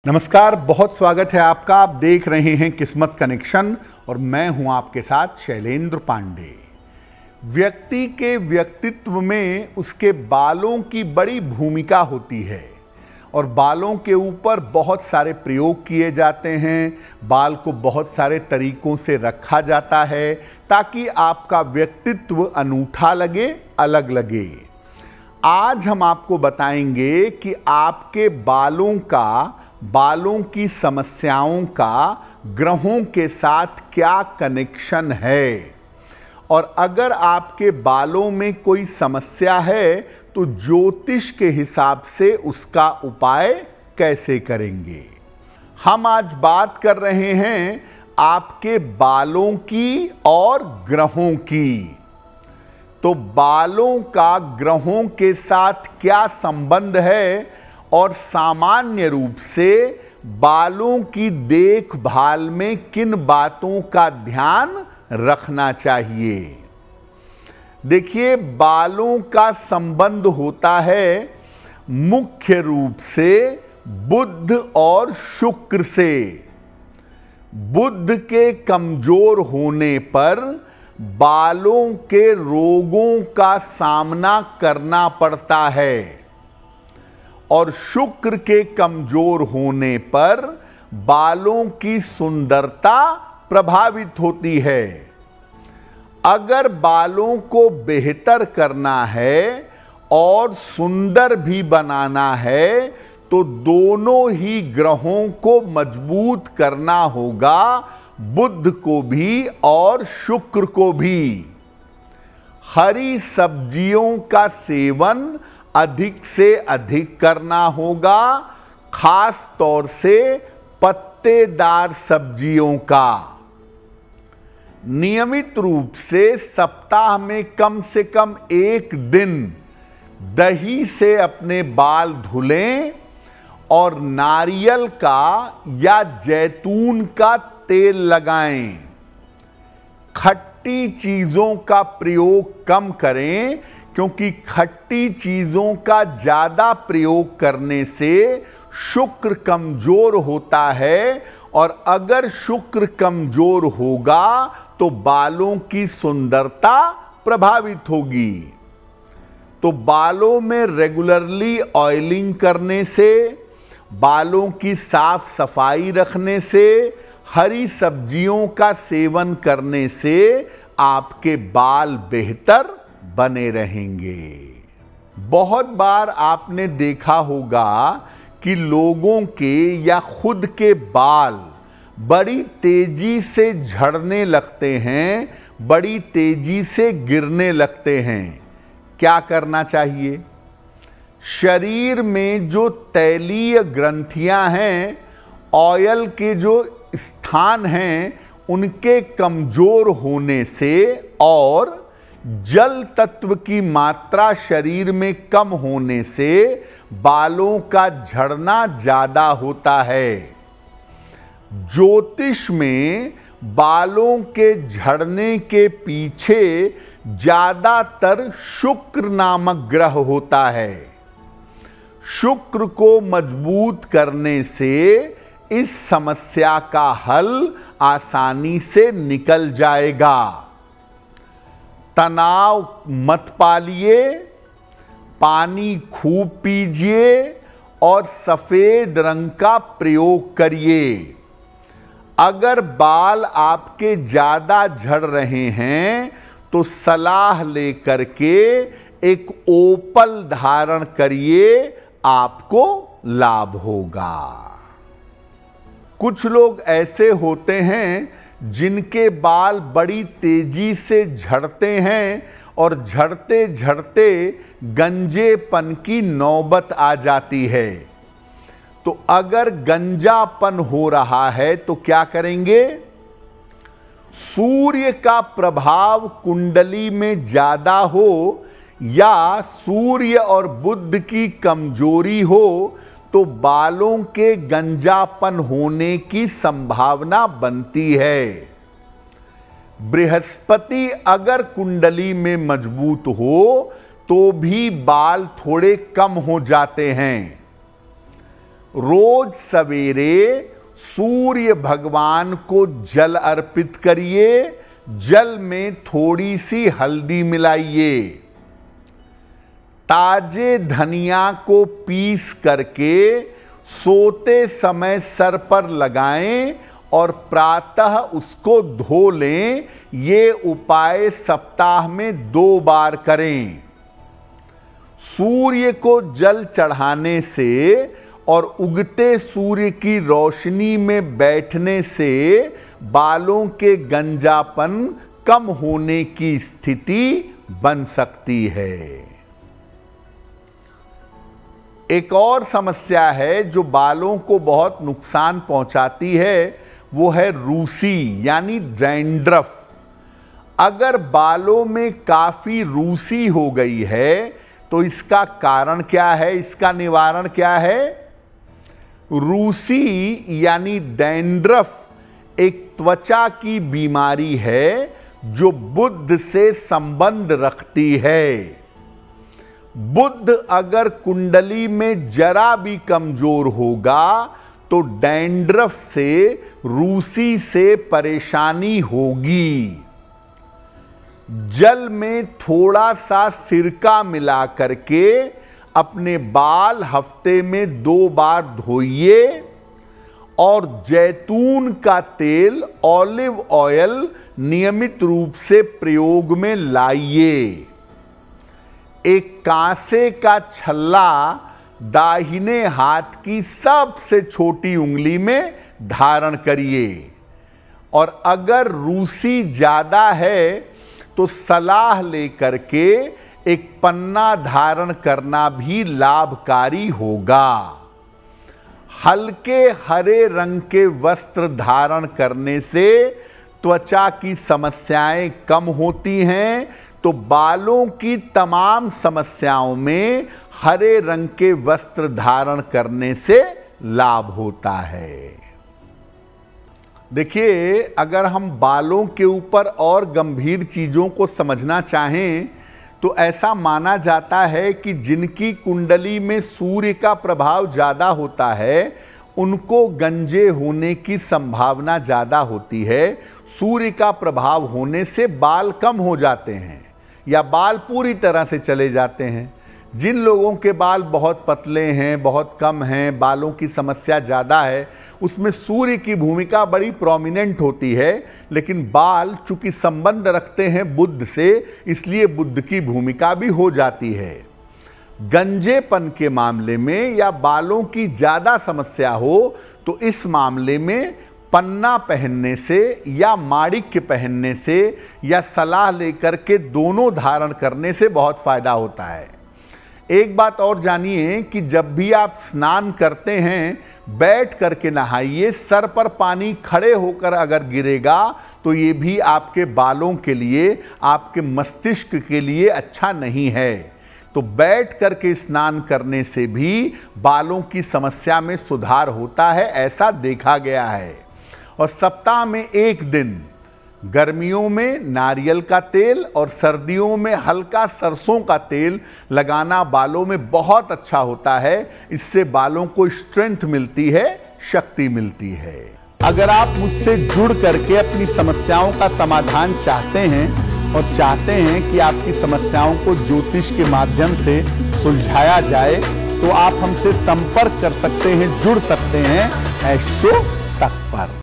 नमस्कार, बहुत स्वागत है आपका। आप देख रहे हैं किस्मत कनेक्शन और मैं हूं आपके साथ शैलेंद्र पांडे। व्यक्ति के व्यक्तित्व में उसके बालों की बड़ी भूमिका होती है और बालों के ऊपर बहुत सारे प्रयोग किए जाते हैं। बाल को बहुत सारे तरीकों से रखा जाता है ताकि आपका व्यक्तित्व अनूठा लगे, अलग लगे। आज हम आपको बताएंगे कि आपके बालों की समस्याओं का ग्रहों के साथ क्या कनेक्शन है, और अगर आपके बालों में कोई समस्या है तो ज्योतिष के हिसाब से उसका उपाय कैसे करेंगे। हम आज बात कर रहे हैं आपके बालों की और ग्रहों की। तो बालों का ग्रहों के साथ क्या संबंध है और सामान्य रूप से बालों की देखभाल में किन बातों का ध्यान रखना चाहिए। देखिए, बालों का संबंध होता है मुख्य रूप से बुध और शुक्र से। बुध के कमजोर होने पर बालों के रोगों का सामना करना पड़ता है और शुक्र के कमजोर होने पर बालों की सुंदरता प्रभावित होती है। अगर बालों को बेहतर करना है और सुंदर भी बनाना है तो दोनों ही ग्रहों को मजबूत करना होगा, बुध को भी और शुक्र को भी। हरी सब्जियों का सेवन अधिक से अधिक करना होगा, खास तौर से पत्तेदार सब्जियों का। नियमित रूप से सप्ताह में कम से कम एक दिन दही से अपने बाल धुलें और नारियल का या जैतून का तेल लगाएं। खट्टी चीजों का प्रयोग कम करें क्योंकि खट्टी चीजों का ज्यादा प्रयोग करने से शुक्र कमजोर होता है और अगर शुक्र कमजोर होगा तो बालों की सुंदरता प्रभावित होगी। तो बालों में रेगुलरली ऑयलिंग करने से, बालों की साफ सफाई रखने से, हरी सब्जियों का सेवन करने से आपके बाल बेहतर बने रहेंगे। बहुत बार आपने देखा होगा कि लोगों के या खुद के बाल बड़ी तेजी से झड़ने लगते हैं, बड़ी तेजी से गिरने लगते हैं। क्या करना चाहिए? शरीर में जो तैलीय ग्रंथियां हैं, ऑयल के जो स्थान हैं, उनके कमजोर होने से और जल तत्व की मात्रा शरीर में कम होने से बालों का झड़ना ज्यादा होता है। ज्योतिष में बालों के झड़ने के पीछे ज्यादातर शुक्र नामक ग्रह होता है। शुक्र को मजबूत करने से इस समस्या का हल आसानी से निकल जाएगा। तनाव मत पालिए, पानी खूब पीजिए और सफेद रंग का प्रयोग करिए। अगर बाल आपके ज्यादा झड़ रहे हैं तो सलाह लेकर के एक ओपल धारण करिए, आपको लाभ होगा। कुछ लोग ऐसे होते हैं जिनके बाल बड़ी तेजी से झड़ते हैं और झड़ते झड़ते गंजेपन की नौबत आ जाती है। तो अगर गंजापन हो रहा है तो क्या करेंगे? सूर्य का प्रभाव कुंडली में ज्यादा हो या सूर्य और बुध की कमजोरी हो तो बालों के गंजापन होने की संभावना बनती है। बृहस्पति अगर कुंडली में मजबूत हो तो भी बाल थोड़े कम हो जाते हैं। रोज सवेरे सूर्य भगवान को जल अर्पित करिए, जल में थोड़ी सी हल्दी मिलाइए, ताजे धनिया को पीस करके सोते समय सर पर लगाएं और प्रातः उसको धो लें। ये उपाय सप्ताह में 2 बार करें। सूर्य को जल चढ़ाने से और उगते सूर्य की रोशनी में बैठने से बालों के गंजापन कम होने की स्थिति बन सकती है। एक और समस्या है जो बालों को बहुत नुकसान पहुंचाती है, वो है रूसी यानी डैंड्रफ। अगर बालों में काफी रूसी हो गई है तो इसका कारण क्या है, इसका निवारण क्या है? रूसी यानी डैंड्रफ एक त्वचा की बीमारी है जो बुध से संबंध रखती है। बुध अगर कुंडली में जरा भी कमजोर होगा तो डैंड्रफ से, रूसी से परेशानी होगी। जल में थोड़ा सा सिरका मिला करके अपने बाल हफ्ते में 2 बार धोइए और जैतून का तेल, ऑलिव ऑयल नियमित रूप से प्रयोग में लाइए। एक कांसे का छल्ला दाहिने हाथ की सबसे छोटी उंगली में धारण करिए और अगर रूसी ज्यादा है तो सलाह लेकर के एक पन्ना धारण करना भी लाभकारी होगा। हल्के हरे रंग के वस्त्र धारण करने से त्वचा की समस्याएं कम होती हैं, तो बालों की तमाम समस्याओं में हरे रंग के वस्त्र धारण करने से लाभ होता है। देखिए, अगर हम बालों के ऊपर और गंभीर चीजों को समझना चाहें तो ऐसा माना जाता है कि जिनकी कुंडली में सूर्य का प्रभाव ज्यादा होता है उनको गंजे होने की संभावना ज्यादा होती है। सूर्य का प्रभाव होने से बाल कम हो जाते हैं या बाल पूरी तरह से चले जाते हैं। जिन लोगों के बाल बहुत पतले हैं, बहुत कम हैं, बालों की समस्या ज़्यादा है, उसमें सूर्य की भूमिका बड़ी प्रोमिनेंट होती है। लेकिन बाल चूंकि संबंध रखते हैं बुध से, इसलिए बुध की भूमिका भी हो जाती है। गंजेपन के मामले में या बालों की ज़्यादा समस्या हो तो इस मामले में पन्ना पहनने से या माणिक्य पहनने से या सलाह लेकर के दोनों धारण करने से बहुत फायदा होता है। एक बात और जानिए कि जब भी आप स्नान करते हैं बैठ करके नहाइए। सर पर पानी खड़े होकर अगर गिरेगा तो ये भी आपके बालों के लिए, आपके मस्तिष्क के लिए अच्छा नहीं है। तो बैठ करके स्नान करने से भी बालों की समस्या में सुधार होता है, ऐसा देखा गया है। और सप्ताह में 1 दिन गर्मियों में नारियल का तेल और सर्दियों में हल्का सरसों का तेल लगाना बालों में बहुत अच्छा होता है। इससे बालों को स्ट्रेंथ मिलती है, शक्ति मिलती है। अगर आप मुझसे जुड़ करके अपनी समस्याओं का समाधान चाहते हैं और चाहते हैं कि आपकी समस्याओं को ज्योतिष के माध्यम से सुलझाया जाए तो आप हमसे संपर्क कर सकते हैं, जुड़ सकते हैं एस्ट्रो तक पर।